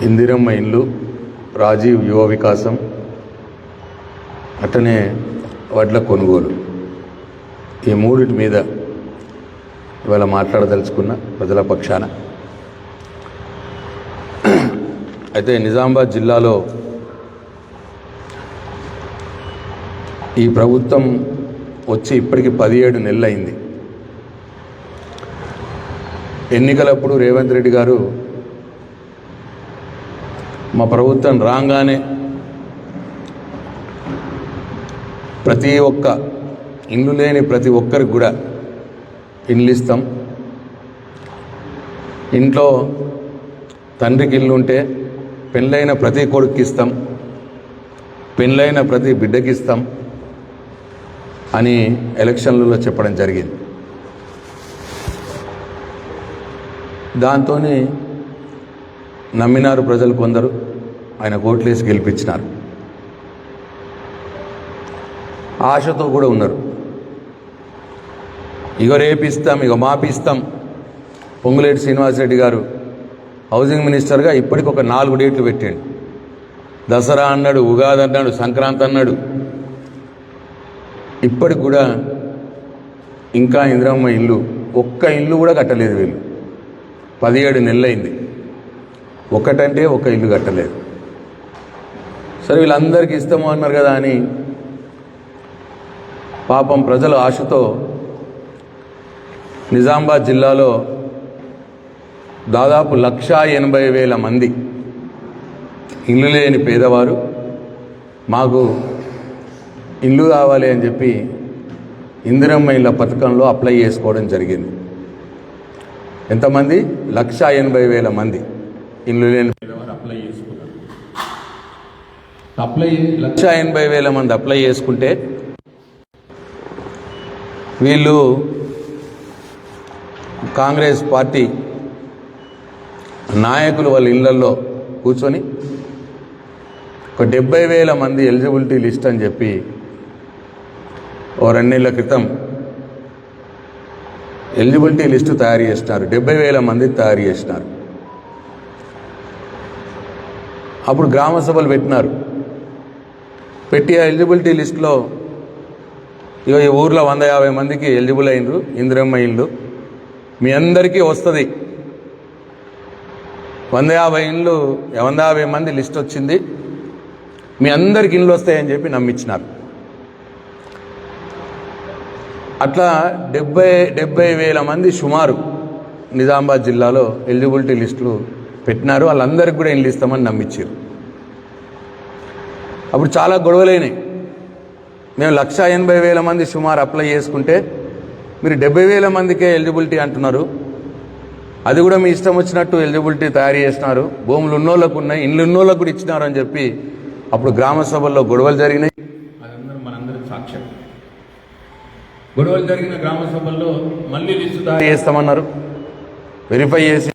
ఇందిరమ్మ ఇల్లు, రాజీవ్ యువ వికాసం, అట్టనే వడ్ల కొనుగోలు, ఈ మూడిటి మీద ఇవాళ మాట్లాడదలుచుకున్న ప్రజల పక్షాన. అయితే నిజామాబాద్ జిల్లాలో ఈ ప్రభుత్వం వచ్చి ఇప్పటికి 17 నెలలు అయింది. ఎన్నికలప్పుడు రేవంత్ రెడ్డి గారు మా ప్రభుత్వం రాగానే ప్రతి ఒక్క ఇల్లు లేని ప్రతి ఒక్కరికి కూడా ఇల్లు ఇస్తాం, ఇంట్లో తండ్రికి ఇల్లు ఉంటే పెళ్ళైన ప్రతి కొడుక్కి ఇస్తాం, పెళ్ళైన ప్రతి బిడ్డకి ఇస్తాం అని ఎలక్షన్లలో చెప్పడం జరిగింది. దాంతో నమ్మినారు ప్రజలు, కొందరు ఆయన ఓట్లేసి గెలిపించినారు, ఆశతో కూడా ఉన్నారు. ఇగో రేపిస్తాం, ఇగో మాపిస్తాం. పొంగులేటి శ్రీనివాసరెడ్డి గారు హౌసింగ్ మినిస్టర్గా ఇప్పటికి ఒక 4 డేట్లు పెట్టాడు. దసరా అన్నాడు, ఉగాది అన్నాడు, సంక్రాంతి అన్నాడు. ఇప్పటికి కూడా ఇంకా ఇందిరమ్మ ఇల్లు ఒక్క ఇల్లు కూడా కట్టలేదు వీళ్ళు. 17 నెలలైంది, ఒకటంటే ఒక ఇల్లు కట్టలేదు. సరే వీళ్ళందరికీ ఇస్తాము అన్నారు కదా అని పాపం ప్రజలు ఆశతో నిజామాబాద్ జిల్లాలో దాదాపు 1,80,000 మంది ఇల్లు లేని పేదవారు మాకు ఇల్లు కావాలి అని చెప్పి ఇందిరమ్మ ఇళ్ళ పథకంలో అప్లై చేసుకోవడం జరిగింది. ఎంతమంది? 1,80,000 మంది ఇల్లు లేని పేదవారు అప్లై చేసుకున్నారు. 1,80,000 మంది అప్లై చేసుకుంటే వీళ్ళు కాంగ్రెస్ పార్టీ నాయకులు వాళ్ళ ఇళ్లలో కూర్చొని ఒక 70,000 మంది ఎలిజిబిలిటీ లిస్ట్ అని చెప్పి ఓ 2 నెలల క్రితం ఎలిజిబిలిటీ లిస్టు తయారు చేసినారు. 70,000 మంది తయారు చేసినారు. అప్పుడు గ్రామ సభలు పెట్టినారు. పెట్టి ఆ ఎలిజిబిలిటీ లిస్టులో ఇక ఈ ఊర్లో 150 మందికి ఎలిజిబుల్ అయినరు ఇందిరమ్మ ఇల్లు, మీ అందరికీ వస్తుంది. 150 మంది లిస్ట్ వచ్చింది, మీ అందరికి ఇల్లు వస్తాయని చెప్పి నమ్మించినారు. అట్లా 70,000 మంది సుమారు నిజామాబాద్ జిల్లాలో ఎలిజిబిలిటీ లిస్టులు పెట్టినారు. వాళ్ళందరికీ కూడా ఇల్లు ఇస్తామని నమ్మించారు. అప్పుడు చాలా గొడవలైనాయి. మేము 1,80,000 మంది సుమారు అప్లై చేసుకుంటే మీరు 70,000 మందికే ఎలిజిబిలిటీ అంటున్నారు, అది కూడా మీ ఇష్టం వచ్చినట్టు ఎలిజిబిలిటీ తయారు చేసినారు, భూములు ఉన్నోళ్ళకు ఉన్నాయి, ఇల్లు ఉన్నోళ్ళకు కూడా ఇచ్చినారు అని చెప్పి అప్పుడు గ్రామ సభల్లో గొడవలు జరిగినాయి. అదందరూ మనందరికి సాక్ష్యం. గొడవలు జరిగిన గ్రామ సభల్లో మళ్ళీ లిస్టు తయారు చేస్తామన్నారు. వెరిఫై చేసి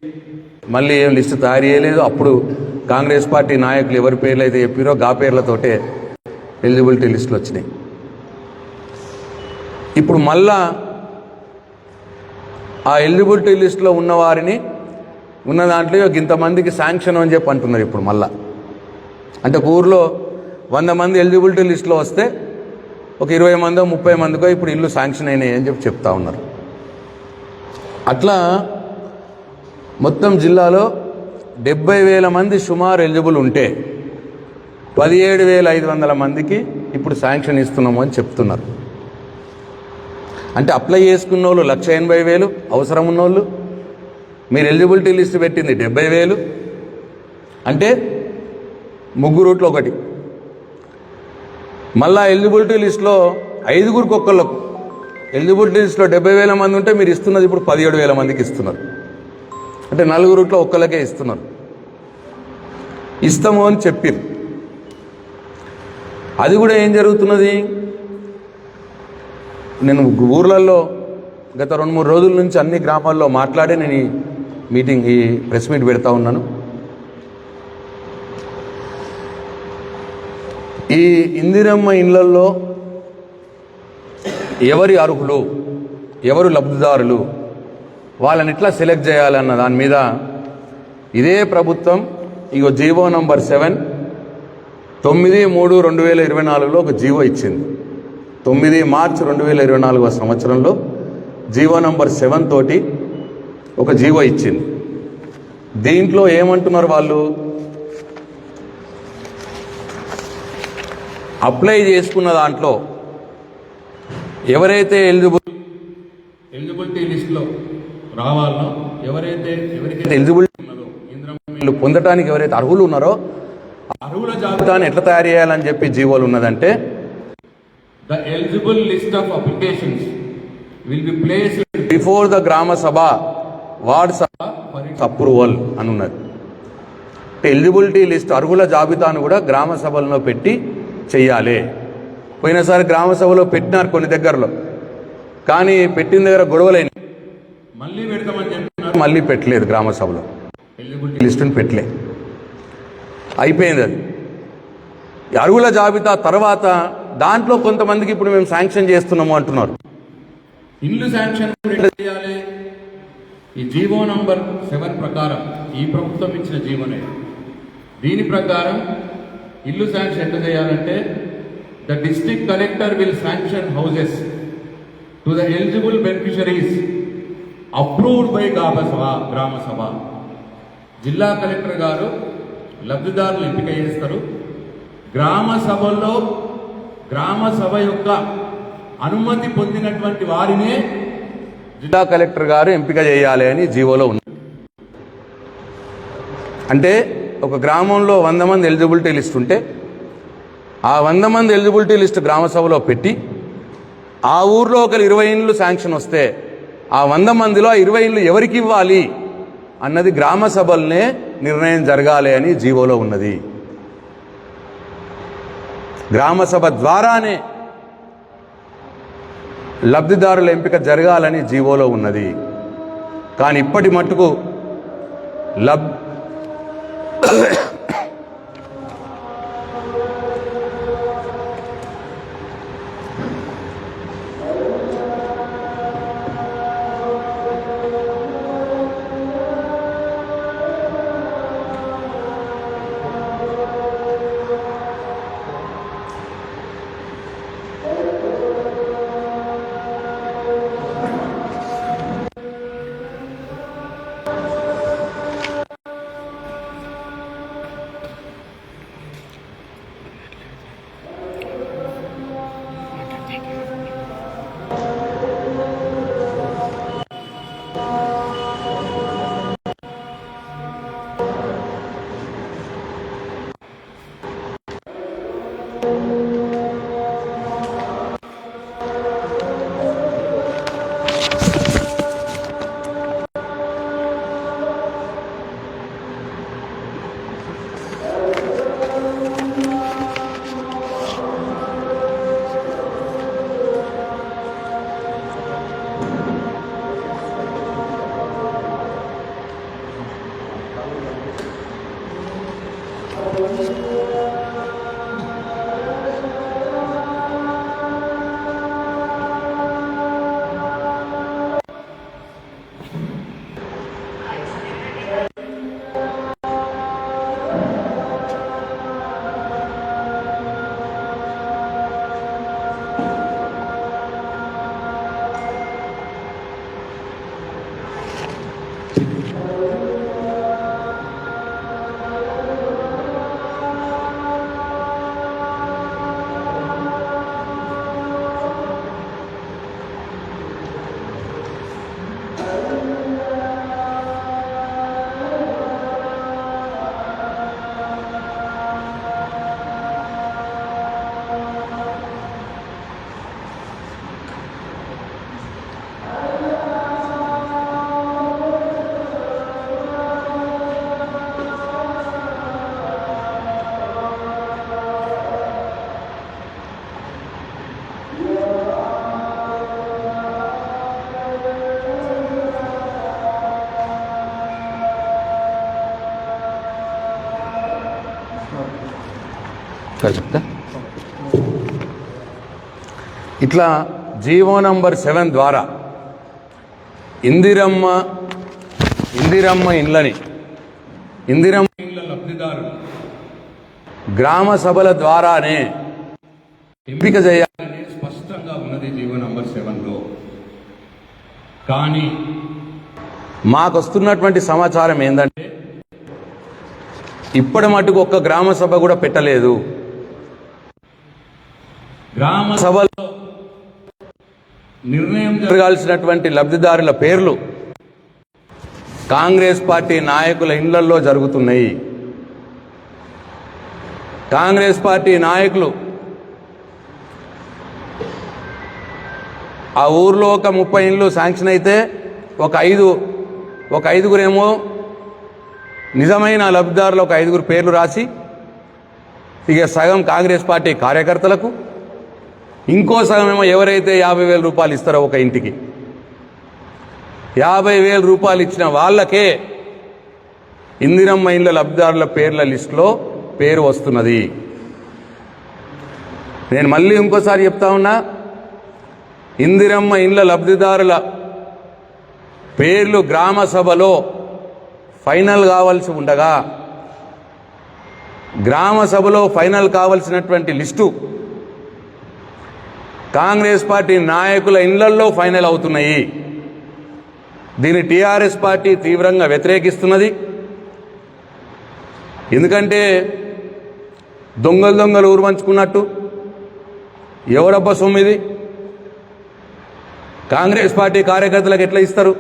మళ్ళీ ఏం లిస్టు తయారు చేయలేదు. అప్పుడు కాంగ్రెస్ పార్టీ నాయకులు ఎవరి పేర్లు అయితే చెప్పారో గా పేర్లతోటే ఎలిజిబిలిటీ లిస్టులు వచ్చినాయి. ఇప్పుడు మళ్ళా ఆ ఎలిజిబిలిటీ లిస్టులో ఉన్నవారిని ఉన్న దాంట్లో ఇంతమందికి శాంక్షన్ అని చెప్పి అంటున్నారు. ఇప్పుడు మళ్ళా అంటే ఒక ఊర్లో 100 మంది ఎలిజిబిలిటీ లిస్టులో వస్తే ఒక 20 మందో 30 మందికో ఇప్పుడు ఇల్లు శాంక్షన్ అయినాయి అని చెప్పి చెప్తా ఉన్నారు. అట్లా మొత్తం జిల్లాలో 70,000 మంది సుమారు ఎలిజిబుల్ ఉంటే 17,500 మందికి ఇప్పుడు శాంక్షన్ ఇస్తున్నాము అని చెప్తున్నారు. అంటే అప్లై చేసుకున్న వాళ్ళు 1,80,000 అవసరం ఉన్నోళ్ళు, మీరు ఎలిజిబిలిటీ లిస్ట్ పెట్టింది 70,000, అంటే 3 రూట్లో ఒకటి. మళ్ళా ఎలిజిబిలిటీ లిస్టులో 5గురికి ఒక్కళ్ళకు ఎలిజిబిలిటీ లిస్టులో 70,000 మంది ఉంటే మీరు ఇస్తున్నది ఇప్పుడు 17,000 మందికి ఇస్తున్నారు. అంటే 4 రూట్లో ఒక్కళ్ళకే ఇస్తున్నారు. ఇస్తాము అని చెప్పారు. అది కూడా ఏం జరుగుతున్నది, నేను ఊర్లలో గత 2-3 రోజుల నుంచి అన్ని గ్రామాల్లో మాట్లాడి నేను ఈ ప్రెస్ మీట్ పెడతా ఉన్నాను. ఈ ఇందిరమ్మ ఇళ్లల్లో ఎవరి అర్హులు, ఎవరు లబ్ధిదారులు, వాళ్ళని ఎట్లా సెలెక్ట్ చేయాలన్న దాని మీద ఇదే ప్రభుత్వం ఇగో జీవో నంబర్ 7 9/3/2024లో ఒక జీవో ఇచ్చింది. 9 మార్చి 2024 సంవత్సరంలో జీవో నంబర్ 7 తోటి ఒక జీవో ఇచ్చింది. దీంట్లో ఏమంటున్నారు వాళ్ళు, అప్లై చేసుకున్న దాంట్లో ఎవరైతే ఎలిజిబిలిటీ లిస్టులో రావాలనో, ఎవరైతే ఎలిజిబిలిటీ ఉన్నదో, ఇంద్రమ్మ పొందడానికి ఎవరైతే అర్హులు ఉన్నారో అర్హుల జాబితాను ఎట్లా తయారు చేయాలని చెప్పి జీవోలు ఉన్నదంటే, the eligible list of applications will be placed before the గ్రామ సభ ward Sabha for it's approval అని ఉన్నది. ఎలిజిబిలిటీ లిస్ట్ అర్హుల జాబితాను కూడా గ్రామ సభల్లో పెట్టి చెయ్యాలి. పోయినసారి గ్రామ సభలో పెట్టినారు కొన్ని దగ్గరలో, కానీ పెట్టిన దగ్గర గొడవలైన మళ్ళీ పెడతామని చెప్పినారు, మళ్ళీ పెట్టలేదు. గ్రామ సభలో ఎలిజిబిలిటీ లిస్టుని పెట్టలే, అయిపోయింది అది. అర్హుల జాబితా తర్వాత దాంట్లో కొంతమందికి ఇప్పుడు మేము శాంక్షన్ చేస్తున్నాము అంటున్నారు. ఇల్లు శాంక్షన్ చేయాలి. ఈ జీవో నంబర్ 7 ప్రకారం, ఈ ప్రభుత్వం ఇచ్చిన జీవోనే, దీని ప్రకారం ఇల్లు శాంక్షన్ ఎట్లా చేయాలంటే, the district collector will sanction houses to the eligible beneficiaries approved by గ్రామ సభ. జిల్లా కలెక్టర్ గారు లబ్ధిదారులు ఎంపిక చేస్తారు. గ్రామ సభల్లో గ్రామ సభ యొక్క అనుమతి పొందినటువంటి వారినే జిల్లా కలెక్టర్ గారు ఎంపిక చేయాలి అని జీవోలో ఉంది. అంటే ఒక గ్రామంలో 100 మంది ఎలిజిబిలిటీ లిస్ట్ ఉంటే ఆ 100 మంది ఎలిజిబిలిటీ లిస్ట్ గ్రామ సభలో పెట్టి, ఆ ఊర్లో ఒక 20 ఇండ్లు శాంక్షన్ వస్తే ఆ 100 మందిలో 20 ఇండ్లు ఎవరికి ఇవ్వాలి అన్నది గ్రామ సభలనే నిర్ణయం జరగాలి అని జీవోలో ఉన్నది. గ్రామ సభ ద్వారానే లబ్ధిదారుల ఎంపిక జరగాలని జీవోలో ఉన్నది. కానీ ఇప్పటి మట్టుకు చెప్తా. ఇట్లా జీవో నంబర్ 7 ద్వారా ఇందిరమ్మ ఇండ్లని ఇందిరమ్మ ఇళ్ల లబ్ధిదారులు గ్రామ సభల ద్వారానే ఎంపిక చేయాలని స్పష్టంగా ఉన్నది జీవో నంబర్ 7లో. కానీ మాకు వస్తున్నటువంటి సమాచారం ఏంటంటే ఇప్పటి మటుకు ఒక్క గ్రామ సభ కూడా పెట్టలేదు. గ్రామ సభలో నిర్ణయం జరగాల్సినటువంటి లబ్ధిదారుల పేర్లు కాంగ్రెస్ పార్టీ నాయకుల ఇళ్లల్లో జరుగుతున్నాయి. కాంగ్రెస్ పార్టీ నాయకులు ఆ ఊర్లో ఒక 30 ఇండ్లు శాంక్షన్ అయితే ఒక ఐదుగురేమో నిజమైన లబ్ధిదారులు ఒక 5 పేర్లు రాసి ఇక సగం కాంగ్రెస్ పార్టీ కార్యకర్తలకు, ఇంకో సగం ఏమో ఎవరైతే 50,000 రూపాయలు ఇస్తారో ఒక ఇంటికి 50,000 రూపాయలు ఇచ్చిన వాళ్ళకే ఇందిరమ్మ ఇండ్ల లబ్ధిదారుల పేర్ల లిస్టులో పేరు వస్తున్నది. నేను మళ్ళీ ఇంకోసారి చెప్తా ఉన్నా, ఇందిరమ్మ ఇండ్ల లబ్ధిదారుల పేర్లు గ్రామ సభలో ఫైనల్ కావాల్సి ఉండగా గ్రామ సభలో ఫైనల్ కావాల్సినటువంటి లిస్టు కాంగ్రెస్ పార్టీ నాయకుల ఇళ్లల్లో ఫైనల్ అవుతున్నాయి. దీన్ని టీఆర్ఎస్ పార్టీ తీవ్రంగా వ్యతిరేకిస్తున్నది. ఎందుకంటే దొంగలు ఊరుమంచుకున్నట్టు ఎవడబ్బా సొమ్మిది కాంగ్రెస్ పార్టీ కార్యకర్తలకు ఎట్లా ఇస్తారు?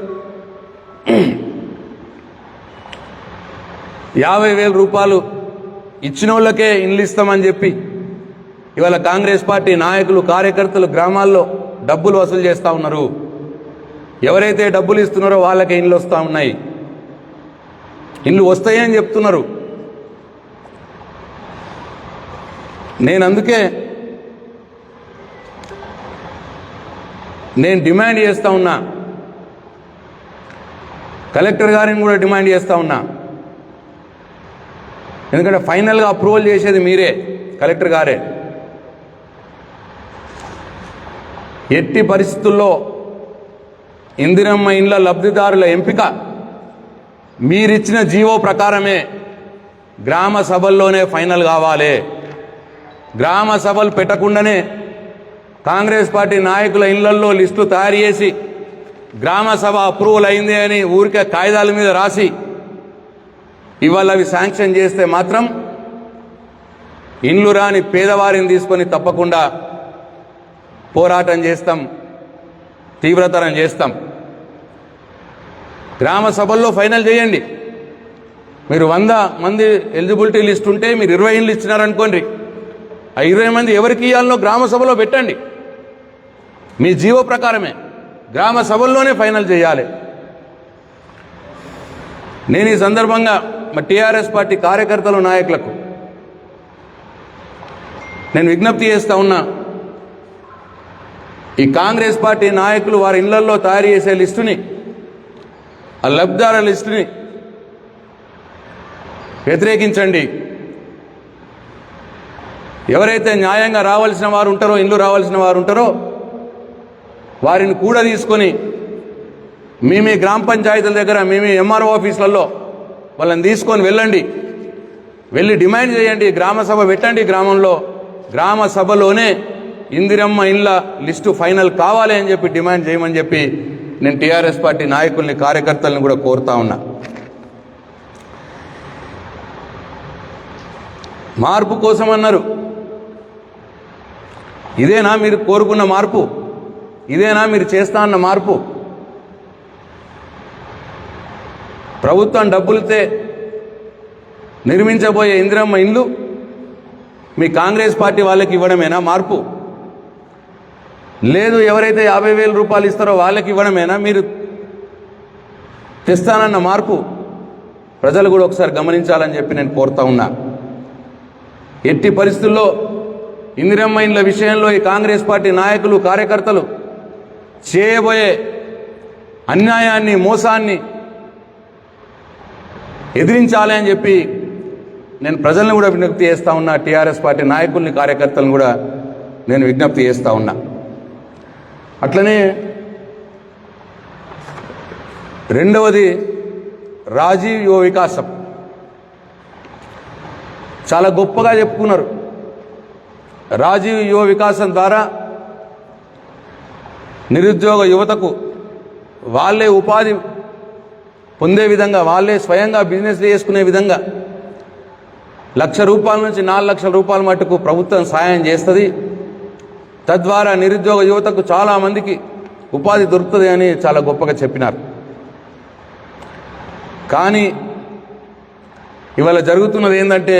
50,000 రూపాయలు ఇచ్చిన వాళ్ళకే ఇండ్లు ఇస్తామని చెప్పి ఇవాళ కాంగ్రెస్ పార్టీ నాయకులు కార్యకర్తలు గ్రామాల్లో డబ్బులు వసూలు చేస్తూ ఉన్నారు. ఎవరైతే డబ్బులు ఇస్తున్నారో వాళ్ళకే ఇండ్లు వస్తూ ఉన్నాయి. ఇండ్లు వస్తాయని చెప్తున్నారు. నేను డిమాండ్ చేస్తూ ఉన్నా, కలెక్టర్ గారిని కూడా డిమాండ్ చేస్తూ ఉన్నా. ఎందుకంటే ఫైనల్గా అప్రూవల్ చేసేది మీరే, కలెక్టర్ గారే. ఎట్టి పరిస్థితుల్లో ఇందిరమ్మ ఇండ్ల లబ్ధిదారుల ఎంపిక మీరిచ్చిన జీవో ప్రకారమే గ్రామ సభల్లోనే ఫైనల్ కావాలి. గ్రామ సభలు పెట్టకుండానే కాంగ్రెస్ పార్టీ నాయకుల ఇళ్లల్లో లిస్టులు తయారు చేసి గ్రామ సభ అప్రూవల్ అయింది అని ఊరికే కాగితాల మీద రాసి ఇవాళ అవి శాంక్షన్ చేస్తే మాత్రం ఇండ్లు రాని పేదవారిని తీసుకొని తప్పకుండా పోరాటం చేస్తాం, తీవ్రతరం చేస్తాం. గ్రామ సభల్లో ఫైనల్ చేయండి. మీరు 100 మంది ఎలిజిబిలిటీ లిస్ట్ ఉంటే మీరు 20 ఇండ్లు ఇచ్చినారనుకోండి, ఆ 20 మంది ఎవరికి ఇవ్వాలో గ్రామ సభలో పెట్టండి. మీ జీవో ప్రకారమే గ్రామ సభల్లోనే ఫైనల్ చేయాలి. నేను ఈ సందర్భంగా మా టీఆర్ఎస్ పార్టీ కార్యకర్తలు నాయకులకు నేను విజ్ఞప్తి చేస్తూ ఉన్నా, ఈ కాంగ్రెస్ పార్టీ నాయకులు వారి ఇళ్లల్లో తయారు చేసే లిస్టుని, ఆ లబ్ధిదారుల లిస్టుని వ్యతిరేకించండి. ఎవరైతే న్యాయంగా రావాల్సిన వారు ఉంటారో, ఇల్లు రావాల్సిన వారు ఉంటారో వారిని కూడా తీసుకొని మీ గ్రామ పంచాయతీల దగ్గర మీ ఎంఆర్ఓ ఆఫీసులలో వాళ్ళని తీసుకొని వెళ్ళి డిమాండ్ చేయండి, గ్రామ సభ పెట్టండి. గ్రామ సభలోనే ఇందిరమ్మ ఇండ్ల లిస్టు ఫైనల్ కావాలి అని చెప్పి డిమాండ్ చేయమని చెప్పి నేను టీఆర్ఎస్ పార్టీ నాయకుల్ని కార్యకర్తలను కూడా కోరుతా ఉన్నా. మార్పు కోసం అన్నారు. ఇదేనా మీరు కోరుకున్న మార్పు? ఇదేనా మీరు చేస్తా అన్న మార్పు? ప్రభుత్వం డబ్బులతో నిర్మించబోయే ఇందిరమ్మ ఇండ్లు మీ కాంగ్రెస్ పార్టీ వాళ్ళకి ఇవ్వడమేనా మార్పు? లేదు ఎవరైతే 50,000 రూపాయలు ఇస్తారో వాళ్ళకి ఇవ్వడమేనా మీరు తెస్తానన్న మార్పు? ప్రజలు కూడా ఒకసారి గమనించాలని చెప్పి నేను కోరుతా ఉన్నా. ఎట్టి పరిస్థితుల్లో ఇందిరమ్మ ఇండ్ల విషయంలో ఈ కాంగ్రెస్ పార్టీ నాయకులు కార్యకర్తలు చేయబోయే అన్యాయాన్ని, మోసాన్ని ఎదిరించాలి అని చెప్పి నేను ప్రజలను కూడా విజ్ఞప్తి చేస్తూ ఉన్నా. టీఆర్ఎస్ పార్టీ నాయకుల్ని, కార్యకర్తలను కూడా నేను విజ్ఞప్తి చేస్తూ ఉన్నా. అట్లనే రెండవది రాజీవ్ యువ వికాసం. చాలా గొప్పగా చెప్పుకున్నారు. రాజీవ్ యువ వికాసం ద్వారా నిరుద్యోగ యువతకు వాళ్ళే ఉపాధి పొందే విధంగా, వాళ్ళే స్వయంగా బిజినెస్ చేసుకునే విధంగా ₹1,00,000 నుంచి 4 లక్షల రూపాయల మట్టుకు ప్రభుత్వం సాయం చేస్తుంది. తద్వారా నిరుద్యోగ యువతకు చాలామందికి ఉపాధి దొరుకుతుంది అని చాలా గొప్పగా చెప్పినారు. కానీ ఇవాళ జరుగుతున్నది ఏంటంటే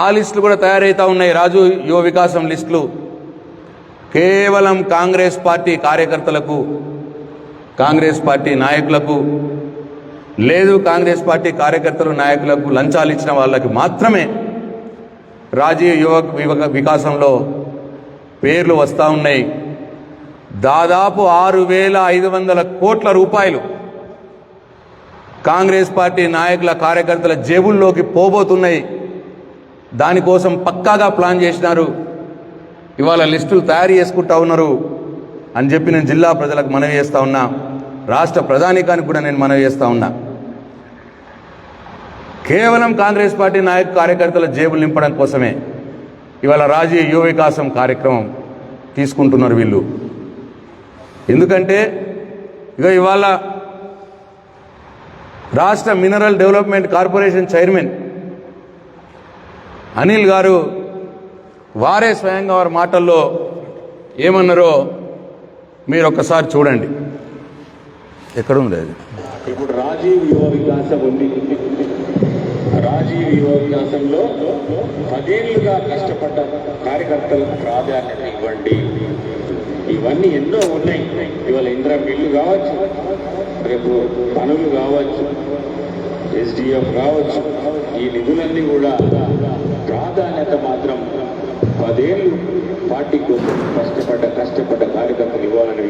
ఆ లిస్టులు కూడా తయారవుతూ ఉన్నాయి. రాజు యువ వికాసం లిస్టులు కేవలం కాంగ్రెస్ పార్టీ కార్యకర్తలకు, కాంగ్రెస్ పార్టీ నాయకులకు, లేదు కాంగ్రెస్ పార్టీ కార్యకర్తలు నాయకులకు లంచాలు ఇచ్చిన వాళ్ళకి మాత్రమే రాజీవ్ యువ వికాసంలో పేర్లు వస్తూ ఉన్నాయి. దాదాపు 6,500 కోట్ల రూపాయలు కాంగ్రెస్ పార్టీ నాయకుల కార్యకర్తల జేబుల్లోకి పోబోతున్నాయి. దానికోసం పక్కాగా ప్లాన్ చేసినారు. ఇవాళ లిస్టులు తయారు చేసుకుంటా ఉన్నారు అని చెప్పి నేను జిల్లా ప్రజలకు మనవి చేస్తూ ఉన్నా. రాష్ట్ర ప్రజానీకానికి కూడా నేను మనవి చేస్తూ ఉన్నా. కేవలం కాంగ్రెస్ పార్టీ కార్యకర్తల జేబులు నింపడం కోసమే ఇవాళ రాజీవ్ యువ వికాసం కార్యక్రమం తీసుకుంటున్నారు వీళ్ళు. ఎందుకంటే ఇవాళ రాష్ట్ర mineral development corporation chairman Anil గారు వారే స్వయంగా వారి మాటల్లో ఏమన్నారో మీరు ఒక్కసారి చూడండి. ఎక్కడ ఉంది అది? ఇప్పుడు రాజీవ్ యువ వికాసం ఉంది. రాజీవ్ యువ వికాసంలో 10 ఏళ్లుగా కష్టపడ్డ కార్యకర్తలకు ప్రాధాన్యత ఇవ్వండి. ఇవన్నీ ఎన్నో ఉన్నాయి. ఇవాళ ఇందిరా మిల్లు కావచ్చు, రేపు పనులు కావచ్చు, SDF కావచ్చు, ఈ నిధులన్నీ కూడా ప్రాధాన్యత మాత్రం 10 ఏళ్ళు పార్టీ కోసం కష్టపడ్డ కార్యకర్తలు ఇవ్వాలని.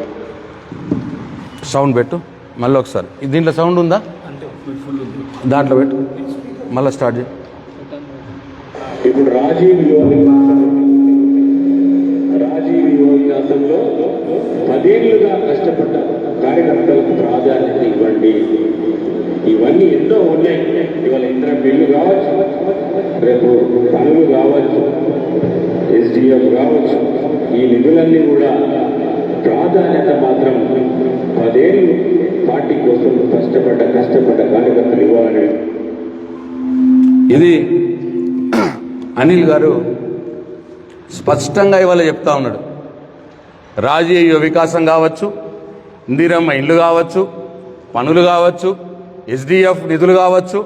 సౌండ్ పెట్టు మళ్ళీ ఒకసారి. దీంట్లో సౌండ్ ఉందా? దాంట్లో పెట్టు మళ్ళీ స్టార్ట్ చేయి. ఇప్పుడు రాజీవ్ యువ వికాసంలో 10 ఏళ్లుగా కష్టపడ్డ కార్యకర్తలకు ప్రాధాన్యత ఇవ్వండి. ఇవన్నీ ఎన్నో ఉన్నాయి. ఇవాళ ఇందిరా మిల్లు కావచ్చు, రేపు పనులు కావచ్చు, SDF కావచ్చు, ఈ నిధులన్నీ కూడా ప్రాధాన్యత మాత్రం 10 ఏళ్ళు పార్టీ కోసం కష్టపడ్డ కార్యకర్తలు ఇవ్వాలని. ఇది అనిల్ గారు స్పష్టంగా ఇవాళ చెప్తా ఉన్నాడు. రాజీవ్ యువ వికాసం కావచ్చు, ఇందిరమ్మ ఇల్లు కావచ్చు, పనులు కావచ్చు, SDF నిధులు కావచ్చు,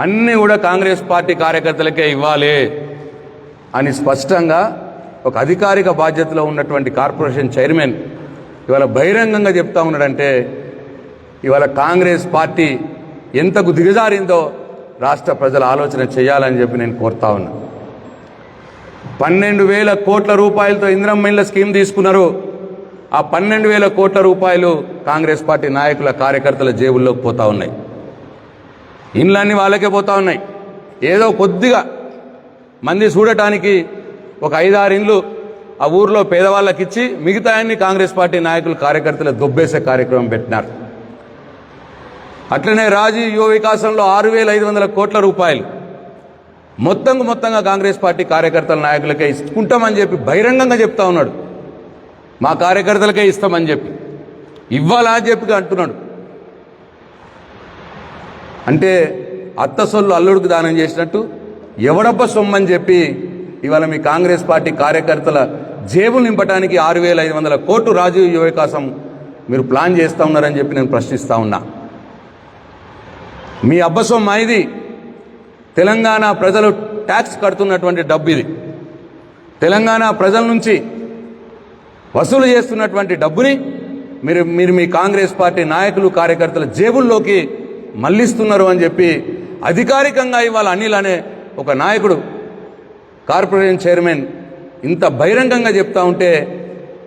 అన్నీ కూడా కాంగ్రెస్ పార్టీ కార్యకర్తలకే ఇవ్వాలి అని స్పష్టంగా ఒక అధికారిక బాధ్యతలో ఉన్నటువంటి కార్పొరేషన్ చైర్మన్ ఇవాళ బహిరంగంగా చెప్తా ఉన్నాడంటే ఇవాళ కాంగ్రెస్ పార్టీ ఎంతకు దిగజారిందో రాష్ట్ర ప్రజలు ఆలోచన చేయాలని చెప్పి నేను కోరుతా ఉన్నా. 12,000 కోట్ల రూపాయలతో ఇందిరమ్మ ఇళ్ల స్కీమ్ తీసుకున్నారు. ఆ 12,000 కోట్ల రూపాయలు కాంగ్రెస్ పార్టీ నాయకుల కార్యకర్తల జేబుల్లోకి పోతా ఉన్నాయి. ఇండ్లన్నీ వాళ్ళకే పోతా ఉన్నాయి. ఏదో కొద్దిగా మంది చూడటానికి ఒక 5-6 ఇండ్లు ఆ ఊర్లో పేదవాళ్ళకి ఇచ్చి మిగతా అన్ని కాంగ్రెస్ పార్టీ నాయకులు కార్యకర్తలు దొబ్బేసే కార్యక్రమం పెట్టినారు. అట్లనే రాజీవ్ యువ వికాసంలో 6,500 కోట్ల రూపాయలు మొత్తంగా కాంగ్రెస్ పార్టీ కార్యకర్తల నాయకులకే ఇస్తుంటామని చెప్పి బహిరంగంగా చెప్తా ఉన్నాడు. మా కార్యకర్తలకే ఇస్తామని చెప్పి ఇవ్వాలా అని చెప్పి అంటున్నాడు. అంటే అత్త సొల్లు అల్లుడికి దానం చేసినట్టు ఎవడబ్బ సొమ్మని చెప్పి ఇవాళ మీ కాంగ్రెస్ పార్టీ కార్యకర్తల జేబులు నింపడానికి 6,500 కోట్లు రాజీవ్ యువ వికాసం మీరు ప్లాన్ చేస్తూ ఉన్నారని చెప్పి నేను ప్రశ్నిస్తూ ఉన్నా. మీ అబ్బ సొమ్మ ఇది. తెలంగాణ ప్రజలు ట్యాక్స్ కడుతున్నటువంటి డబ్బు ఇది. తెలంగాణ ప్రజల నుంచి వసూలు చేస్తున్నటువంటి డబ్బుని మీరు మీ కాంగ్రెస్ పార్టీ నాయకులు కార్యకర్తల జేబుల్లోకి మళ్లిస్తున్నారు అని చెప్పి అధికారికంగా ఇవాళ అనిల్ అనే ఒక నాయకుడు కార్పొరేషన్ చైర్మన్ ఇంత బహిరంగంగా చెప్తా ఉంటే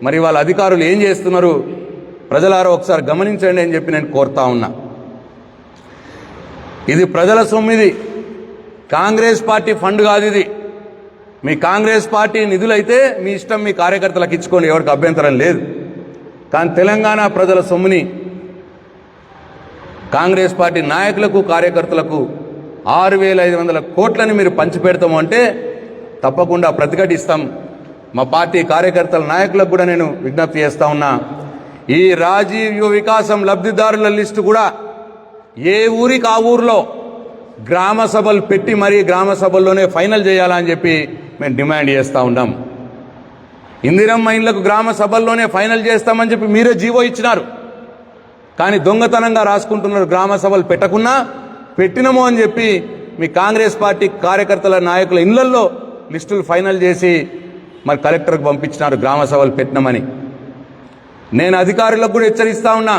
మరి వాళ్ళ అధికారులు ఏం చేస్తున్నారు ప్రజలారా ఒకసారి గమనించండి అని చెప్పి నేను కోరుతా ఉన్నా. ఇది ప్రజల సొమ్మిది, కాంగ్రెస్ పార్టీ ఫండ్ కాదు ఇది. మీ కాంగ్రెస్ పార్టీ నిధులైతే మీ ఇష్టం, మీ కార్యకర్తలకు ఇచ్చుకోండి, ఎవరికి అభ్యంతరం లేదు. కానీ తెలంగాణ ప్రజల సొమ్ముని కాంగ్రెస్ పార్టీ నాయకులకు కార్యకర్తలకు 6,500 కోట్లని మీరు పంచిపెడతాము అంటే తప్పకుండా ప్రతిఘటిస్తాం. మా పార్టీ కార్యకర్తల నాయకులకు కూడా నేను విజ్ఞప్తి చేస్తా ఉన్నా, ఈ రాజీవ్ యువ వికాసం లబ్ధిదారుల లిస్టు కూడా ఏ ఊరికి ఆ ఊరిలో గ్రామ సభలు పెట్టి మరీ గ్రామ సభల్లోనే ఫైనల్ చేయాలని చెప్పి మేము డిమాండ్ చేస్తూ ఉన్నాం. ఇందిరమ్మ ఇండ్లకు గ్రామ సభల్లోనే ఫైనల్ చేస్తామని చెప్పి మీరే జీవో ఇచ్చినారు, కానీ దొంగతనంగా రాసుకుంటున్నారు. గ్రామ సభలు పెట్టకున్నా పెట్టినము అని చెప్పి మీ కాంగ్రెస్ పార్టీ కార్యకర్తల నాయకుల ఇళ్లల్లో లిస్టులు ఫైనల్ చేసి మరి కలెక్టర్కి పంపించినారు గ్రామ సభలు పెట్టినామని. నేను అధికారులకు కూడా హెచ్చరిస్తా ఉన్నా,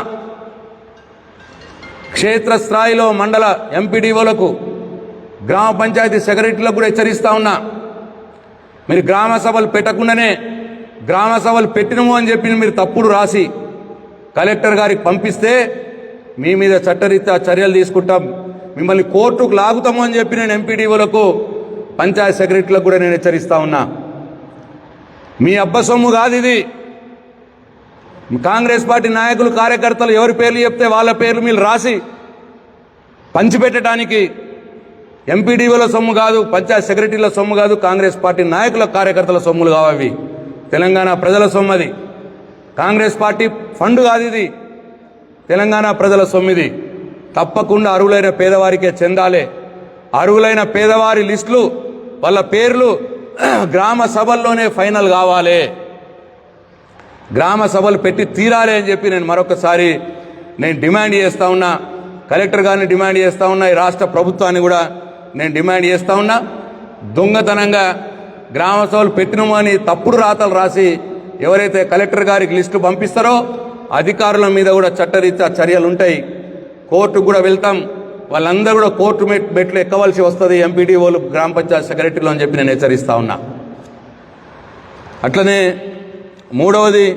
క్షేత్రస్థాయిలో మండల ఎంపీడీఓలకు గ్రామ పంచాయతీ సెక్రటరీలకు కూడా హెచ్చరిస్తా ఉన్నా, మీరు గ్రామ సభలు పెట్టకుండానే గ్రామ సభలు పెట్టినము అని చెప్పి మీరు తప్పుడు రాసి కలెక్టర్ గారికి పంపిస్తే మీ మీద చట్టరీత్యా చర్యలు తీసుకుంటాం, మిమ్మల్ని కోర్టుకు లాగుతాము అని చెప్పి నేను ఎంపీడీఓలకు పంచాయతీ సెక్రటరీలకు కూడా నేను హెచ్చరిస్తా ఉన్నా. మీ అబ్బ సొమ్ము కాదు ఇది. కాంగ్రెస్ పార్టీ నాయకులు కార్యకర్తలు ఎవరి పేర్లు చెప్తే వాళ్ళ పేర్లు మీరు రాసి పంచిపెట్టడానికి ఎంపీడీఓల సొమ్ము కాదు, పంచాయత్ సెక్రటరీల సొమ్ము కాదు, కాంగ్రెస్ పార్టీ నాయకుల కార్యకర్తల సొమ్ములు కావవి. తెలంగాణ ప్రజల సొమ్ము అది. కాంగ్రెస్ పార్టీ ఫండ్ కాదు ఇది, తెలంగాణ ప్రజల సొమ్మిది. తప్పకుండా అర్హులైన పేదవారికే చెందాలి. అర్హులైన పేదవారి లిస్టులు వాళ్ళ పేర్లు గ్రామ సభల్లోనే ఫైనల్ కావాలి, గ్రామ సభలు పెట్టి తీరాలి అని చెప్పి నేను మరొకసారి డిమాండ్ చేస్తా ఉన్నా. కలెక్టర్ గారిని డిమాండ్ చేస్తా ఉన్నా, ఈ రాష్ట్ర ప్రభుత్వాన్ని కూడా నేను డిమాండ్ చేస్తా ఉన్నా. దొంగతనంగా గ్రామ సభలు పెట్టినము అని తప్పుడు రాతలు రాసి ఎవరైతే కలెక్టర్ గారికి లిస్టు పంపిస్తారో అధికారుల మీద కూడా చట్టరీత్యా చర్యలు ఉంటాయి. కోర్టుకు కూడా వెళ్తాం, వాళ్ళందరూ కూడా కోర్టు మెట్లు ఎక్కవలసి వస్తుంది ఎంపీడీఓలు గ్రామ పంచాయతీ సెక్రటరీలు అని చెప్పి నేను హెచ్చరిస్తా ఉన్నా. అట్లనే మూడవది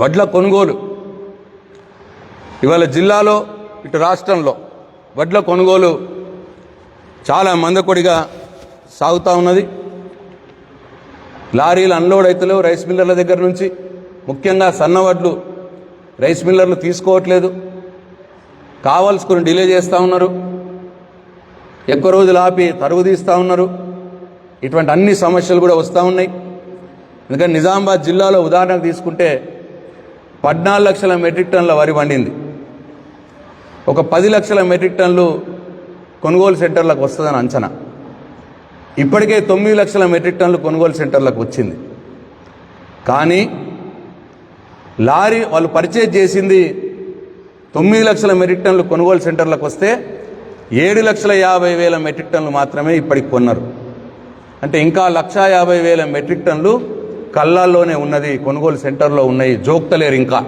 వడ్ల కొనుగోలు. ఇవాళ జిల్లాలో ఇటు రాష్ట్రంలో వడ్ల కొనుగోలు చాలా మందకొడిగా సాగుతూ ఉన్నది. లారీలు అన్లోడ్ అవుతలేవు రైస్ మిల్లర్ల దగ్గర నుంచి. ముఖ్యంగా సన్నవడ్లు రైస్ మిల్లర్లు తీసుకోవట్లేదు, కావాల్సుకుని డిలే చేస్తూ ఉన్నారు, ఎక్కువ రోజులు ఆపి తరుగు తీస్తూ ఉన్నారు. ఇటువంటి అన్ని సమస్యలు కూడా వస్తూ ఉన్నాయి. ఎందుకంటే నిజామాబాద్ జిల్లాలో ఉదాహరణకు తీసుకుంటే 14 లక్షల మెట్రిక్ టన్నుల వరి పండింది. ఒక 10 లక్షల మెట్రిక్ టన్నులు కొనుగోలు సెంటర్లకు వస్తుందని అంచనా. ఇప్పటికే 9 లక్షల మెట్రిక్ టన్నులు కొనుగోలు సెంటర్లకు వచ్చింది. కానీ లారీ వాళ్ళు పర్చేజ్ చేసింది 9 లక్షల మెట్రిక్ టన్నులు కొనుగోలు సెంటర్లకు వస్తే 7,50,000 మెట్రిక్ టన్నులు మాత్రమే ఇప్పటికి కొన్నారు. అంటే ఇంకా 1,50,000 మెట్రిక్ టన్నులు కళ్ళాల్లోనే ఉన్నది, కొనుగోలు సెంటర్లో ఉన్నాయి, జోక్తలేరు. ఇంకా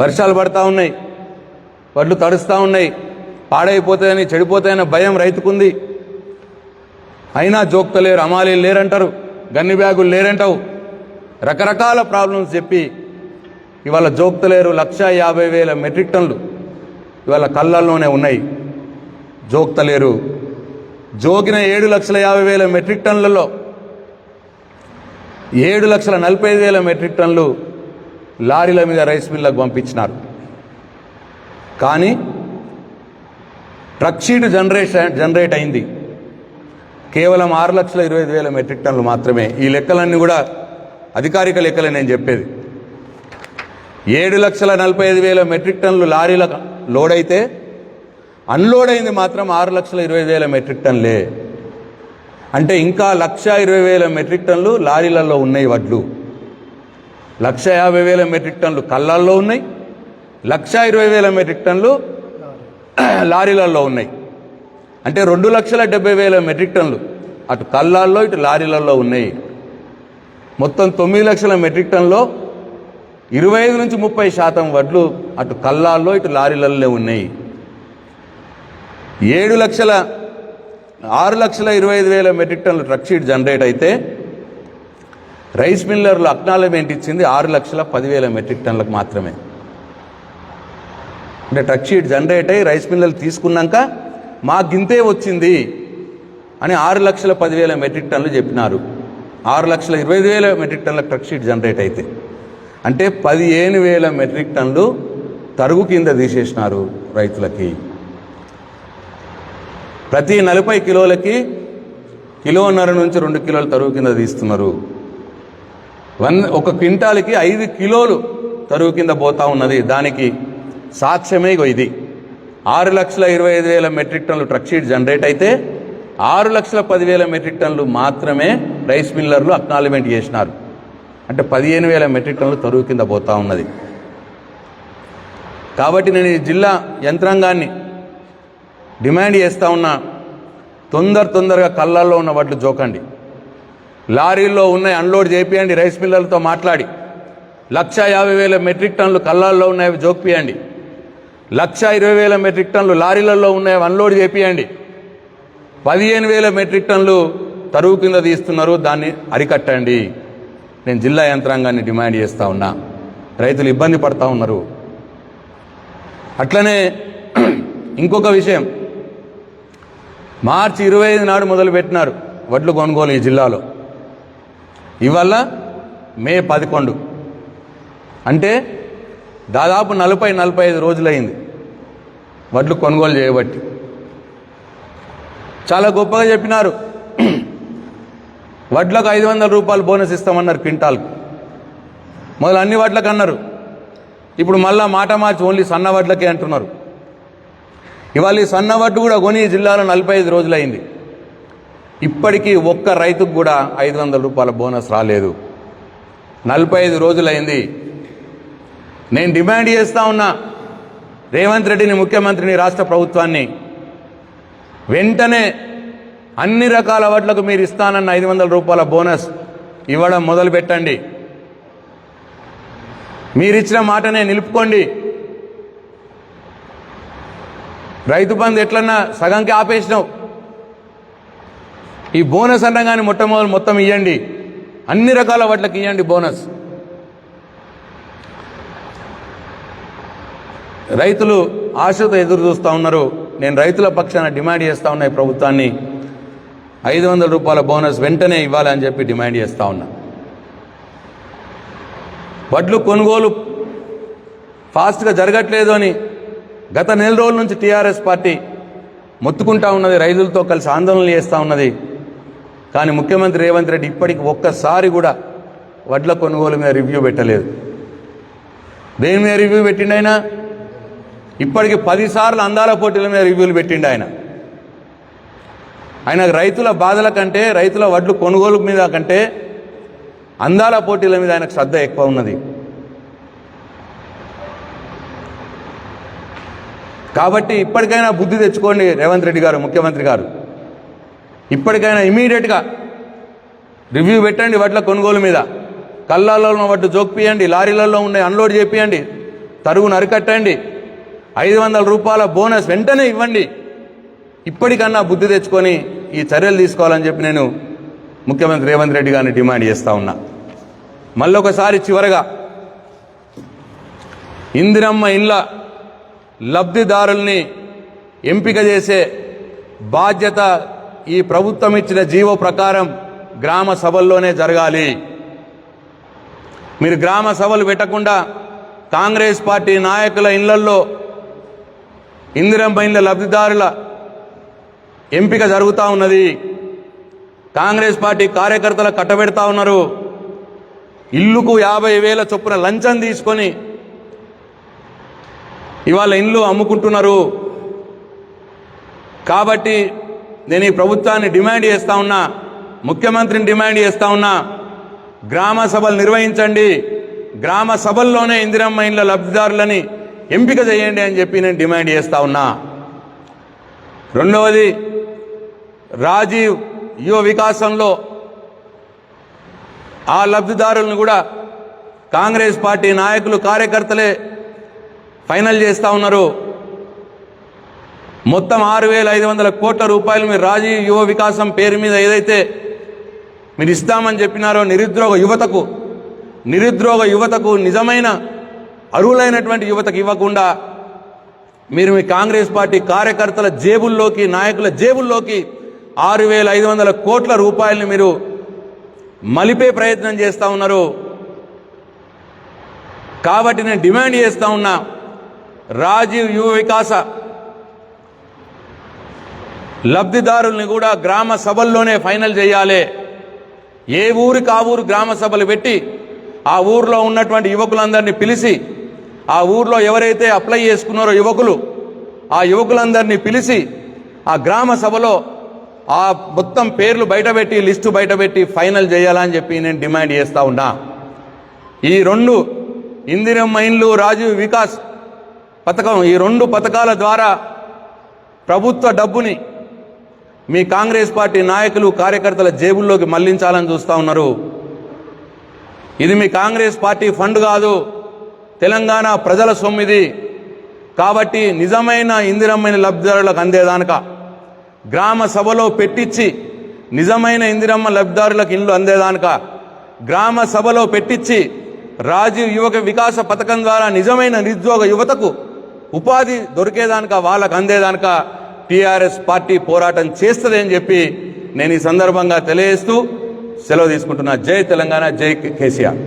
వర్షాలు పడతా ఉన్నాయి, వడ్లు తడుస్తూ ఉన్నాయి, పాడైపోతాయని చెడిపోతాయన్న భయం రైతుకుంది. అయినా జోక్తలేరు, అమాలీలు లేరంటారు, గన్ని బ్యాగులు లేరంటావు, రకరకాల ప్రాబ్లమ్స్ చెప్పి ఇవాళ జోక్తలేరు. 1,50,000 మెట్రిక్ టన్నులు ఇవాళ కళ్ళల్లోనే ఉన్నాయి, జోక్తలేరు. జోకిన 7,50,000 మెట్రిక్ టన్నులలో 7,45,000 మెట్రిక్ టన్నులు లారీల మీద రైస్ మిల్లకు పంపించినారు. కానీ ట్రక్ షీట్ జనరేట్ అయింది కేవలం 6,25,000 మెట్రిక్ టన్నులు మాత్రమే. ఈ లెక్కలన్నీ కూడా అధికారిక లెక్కలే నేను చెప్పేది. 7,45,000 మెట్రిక్ టన్నులు లారీలకు లోడ్ అయితే అన్లోడ్ అయింది మాత్రం 6,20,000 మెట్రిక్ టన్నులే. అంటే ఇంకా 1,20,000 మెట్రిక్ టన్నులు లారీలలో ఉన్నాయి వడ్లు. 1,50,000 మెట్రిక్ టన్నులు కళ్ళాల్లో ఉన్నాయి, 1,20,000 మెట్రిక్ టన్నులు లారీలలో ఉన్నాయి. అంటే 2,70,000 మెట్రిక్ టన్నులు అటు కళ్ళాల్లో ఇటు లారీలలో ఉన్నాయి. మొత్తం 9 లక్షల మెట్రిక్ టన్నులో 25 నుంచి 30% వడ్లు అటు కళ్ళాల్లో ఇటు లారీలలో ఉన్నాయి. 6,25,000 మెట్రిక్ టన్నులు ట్రక్ షీట్ జనరేట్ అయితే రైస్ మిల్లర్లు అక్నాలజ్మెంట్ ఇచ్చింది 6,10,000 మెట్రిక్ టన్నులకు మాత్రమే. అంటే ట్రక్ షీట్ జనరేట్ అయ్యి రైస్ మిల్లర్లు తీసుకున్నాక మాకు గింతే వచ్చింది అని 6,10,000 మెట్రిక్ టన్నులు చెప్పినారు. 6,20,000 మెట్రిక్ టన్నుల ట్రక్ షీట్ జనరేట్ అయితే అంటే 15,000 మెట్రిక్ టన్నులు తరుగు కింద తీసేసినారు రైతులకి. ప్రతి 40 కిలోలకి 1.5 కిలో నుంచి 2 కిలోలు తరుగు కింద తీస్తున్నారు. ఒక క్వింటాల్కి 5 కిలోలు తరుగు కింద పోతా ఉన్నది. దానికి సాక్ష్యమే ఇది. 6,25,000 మెట్రిక్ టన్నులు ట్రక్ షీట్ జనరేట్ అయితే 6,10,000 మెట్రిక్ టన్నులు మాత్రమే రైస్ మిల్లర్లు అక్నాలజ్మెంట్ చేసినారు. అంటే 15,000 మెట్రిక్ టన్నులు తరుగు కింద పోతా ఉన్నది. కాబట్టి నేను ఈ జిల్లా యంత్రాంగాన్ని డిమాండ్ చేస్తూ ఉన్నా, తొందరగా కళ్ళల్లో ఉన్న వడ్లు జోకండి, లారీల్లో ఉన్నాయి అన్లోడ్ చేపియండి, రైస్ మిల్లర్లతో మాట్లాడి 1,50,000 మెట్రిక్ టన్నులు కళ్ళల్లో ఉన్నాయి జోక్పియండి, 1,20,000 మెట్రిక్ టన్నులు లారీలలో ఉన్నాయి అన్లోడ్ చేపియండి, 15,000 మెట్రిక్ టన్నులు తరుగు కింద తీస్తున్నారు, దాన్ని అరికట్టండి. నేను జిల్లా యంత్రాంగాన్ని డిమాండ్ చేస్తూ ఉన్నా. రైతులు ఇబ్బంది పడతా ఉన్నారు. అట్లనే ఇంకొక విషయం, మార్చి 25 నాడు మొదలుపెట్టినారు వడ్లు కొనుగోలు ఈ జిల్లాలో. ఇవాళ మే 11, అంటే దాదాపు 40-45 రోజులైంది వడ్లు కొనుగోలు చేయబట్టి. చాలా గొప్పగా చెప్పినారు, వడ్లకు 500 రూపాయలు బోనస్ ఇస్తామన్నారు క్వింటాల్కు. మొదలు అన్ని వడ్లకు అన్నారు, ఇప్పుడు మళ్ళా మాట మార్చి ఓన్లీ సన్న వడ్లకే అంటున్నారు. ఇవాళ ఈ సన్న వడ్డు కూడా కొని జిల్లాలో 45 రోజులైంది. ఇప్పటికీ ఒక్క రైతుకు కూడా 500 రూపాయల బోనస్ రాలేదు. 45 రోజులైంది. నేను డిమాండ్ చేస్తూ ఉన్నా రేవంత్ రెడ్డిని, ముఖ్యమంత్రిని, రాష్ట్ర ప్రభుత్వాన్ని, వెంటనే అన్ని రకాల వడ్లకు మీరు ఇస్తానన్న 500 రూపాయల బోనస్ ఇవ్వడం మొదలు పెట్టండి. మీరిచ్చిన మాటనే నిలుపుకోండి. రైతు బంధు ఎట్లన్నా సగంకి ఆపేసినావు, ఈ బోనస్ అనగానే మొత్తం ఇవ్వండి, అన్ని రకాల వడ్లకు ఇవ్వండి బోనస్. రైతులు ఆశతో ఎదురు చూస్తూ ఉన్నారు. నేను రైతుల పక్షాన డిమాండ్ చేస్తూ ఉన్నా, ఈ ప్రభుత్వాన్ని 500 రూపాయల బోనస్ వెంటనే ఇవ్వాలని చెప్పి డిమాండ్ చేస్తూ ఉన్నా. వడ్లు కొనుగోలు ఫాస్ట్గా జరగట్లేదు అని గత నెల రోజుల నుంచి టీఆర్ఎస్ పార్టీ మొత్తుకుంటా ఉన్నది, రైతులతో కలిసి ఆందోళనలు చేస్తూ ఉన్నది. కానీ ముఖ్యమంత్రి రేవంత్ రెడ్డి ఇప్పటికి ఒక్కసారి కూడా వడ్ల కొనుగోలు మీద రివ్యూ పెట్టలేదు. దేని మీద రివ్యూ పెట్టిండు ఆయన? ఇప్పటికి 10 సార్లు అందాల పోటీల మీద రివ్యూలు పెట్టిండు ఆయన. ఆయన రైతుల బాధల కంటే, రైతుల వడ్లు కొనుగోలు మీద కంటే అందాల పోటీల మీద ఆయనకు శ్రద్ధ ఎక్కువ ఉన్నది. కాబట్టి ఇప్పటికైనా బుద్ధి తెచ్చుకోండి రేవంత్ రెడ్డి గారు, ముఖ్యమంత్రి గారు. ఇప్పటికైనా ఇమీడియట్గా రివ్యూ పెట్టండి వడ్ల కొనుగోలు మీద. కళ్ళల్లో ఉన్న వడ్లు జోక్పియండి, లారీలలో ఉండే అన్లోడ్ చేపియండి, తరుగును అరికట్టండి, 500 రూపాయల బోనస్ వెంటనే ఇవ్వండి. ఇప్పటికన్నా బుద్ధి తెచ్చుకొని ఈ చర్యలు తీసుకోవాలని చెప్పి నేను ముఖ్యమంత్రి రేవంత్ రెడ్డి గారిని డిమాండ్ చేస్తూ ఉన్నా. మళ్ళొకసారి చివరగా, ఇందిరమ్మ ఇండ్ల లబ్ధిదారుల్ని ఎంపిక చేసే బాధ్యత ఈ ప్రభుత్వం ఇచ్చిన జీవో ప్రకారం గ్రామ సభల్లోనే జరగాలి. మీరు గ్రామ సభలు పెట్టకుండా కాంగ్రెస్ పార్టీ నాయకుల ఇళ్లల్లో ఇందిరమ్మ ఇండ్ల లబ్ధిదారుల ఎంపిక జరుగుతూ ఉన్నది. కాంగ్రెస్ పార్టీ కార్యకర్తలు కట్టబెడతా ఉన్నారు. ఇల్లుకు 50,000 చొప్పున లంచం తీసుకొని ఇవాళ ఇండ్లు అమ్ముకుంటున్నారు. కాబట్టి నేను ఈ ప్రభుత్వాన్ని డిమాండ్ చేస్తూ ఉన్నా, ముఖ్యమంత్రిని డిమాండ్ చేస్తూ ఉన్నా, గ్రామ సభలు నిర్వహించండి, గ్రామ సభల్లోనే ఇందిరమ్మ ఇండ్ల లబ్ధిదారులని ఎంపిక చేయండి అని చెప్పి నేను డిమాండ్ చేస్తూ ఉన్నా. రెండవది, రాజీవ్ యువ వికాసంలో ఆ లబ్ధిదారులను కూడా కాంగ్రెస్ పార్టీ నాయకులు, కార్యకర్తలే ఫైనల్ చేస్తూ ఉన్నారు. మొత్తం 6,500 కోట్ల రూపాయలు మీరు రాజీవ్ యువ వికాసం పేరు మీద ఏదైతే మీరు ఇస్తామని చెప్పినారో నిరుద్యోగ యువతకు నిజమైన అర్హులైనటువంటి యువతకు ఇవ్వకుండా మీరు మీ కాంగ్రెస్ పార్టీ కార్యకర్తల జేబుల్లోకి, నాయకుల జేబుల్లోకి 6,500 కోట్ల రూపాయలని మీరు మలిపే ప్రయత్నం చేస్తూ ఉన్నారు. కాబట్టి నేను డిమాండ్ చేస్తూ ఉన్నా, రాజీవ్ యువ వికాస లబ్ధిదారుల్ని కూడా గ్రామ సభల్లోనే ఫైనల్ చేయాలి. ఏ ఊరికి ఆ ఊరు గ్రామ సభలు పెట్టి ఆ ఊర్లో ఉన్నటువంటి యువకులందరినీ పిలిచి, ఆ ఊర్లో ఎవరైతే అప్లై చేసుకున్నారో యువకులు, ఆ యువకులందరినీ పిలిచి ఆ గ్రామ సభలో ఆ మొత్తం పేర్లు బయటపెట్టి, లిస్టు బయటపెట్టి ఫైనల్ చేయాలని చెప్పి నేను డిమాండ్ చేస్తూ ఉన్నా. ఈ 2 ఇందిరమ్మ ఇండ్లు, రాజీవ్ వికాస్ పథకం, ఈ 2 పథకాల ద్వారా ప్రభుత్వ డబ్బుని మీ కాంగ్రెస్ పార్టీ నాయకులు, కార్యకర్తల జేబుల్లోకి మళ్లించాలని చూస్తూ ఉన్నారు. ఇది మీ కాంగ్రెస్ పార్టీ ఫండ్ కాదు, తెలంగాణ ప్రజల సొమ్మిది. కాబట్టి నిజమైన ఇందిరమ్మ లబ్ధిదారులకు అందేదానక గ్రామ సభలో పెట్టించి, నిజమైన ఇందిరమ్మ లబ్ధిదారులకు ఇల్లు అందేదానక గ్రామ సభలో పెట్టించి, రాజీవ్ యువక వికాస పథకం ద్వారా నిజమైన నిరుద్యోగ యువతకు ఉపాధి దొరికేదానిక, వాళ్ళకు అందేదానిక టీఆర్ఎస్ పార్టీ పోరాటం చేస్తుంది అని చెప్పి నేను ఈ సందర్భంగా తెలియజేస్తూ సెలవు తీసుకుంటున్నా. జై తెలంగాణ, జై కేసీఆర్.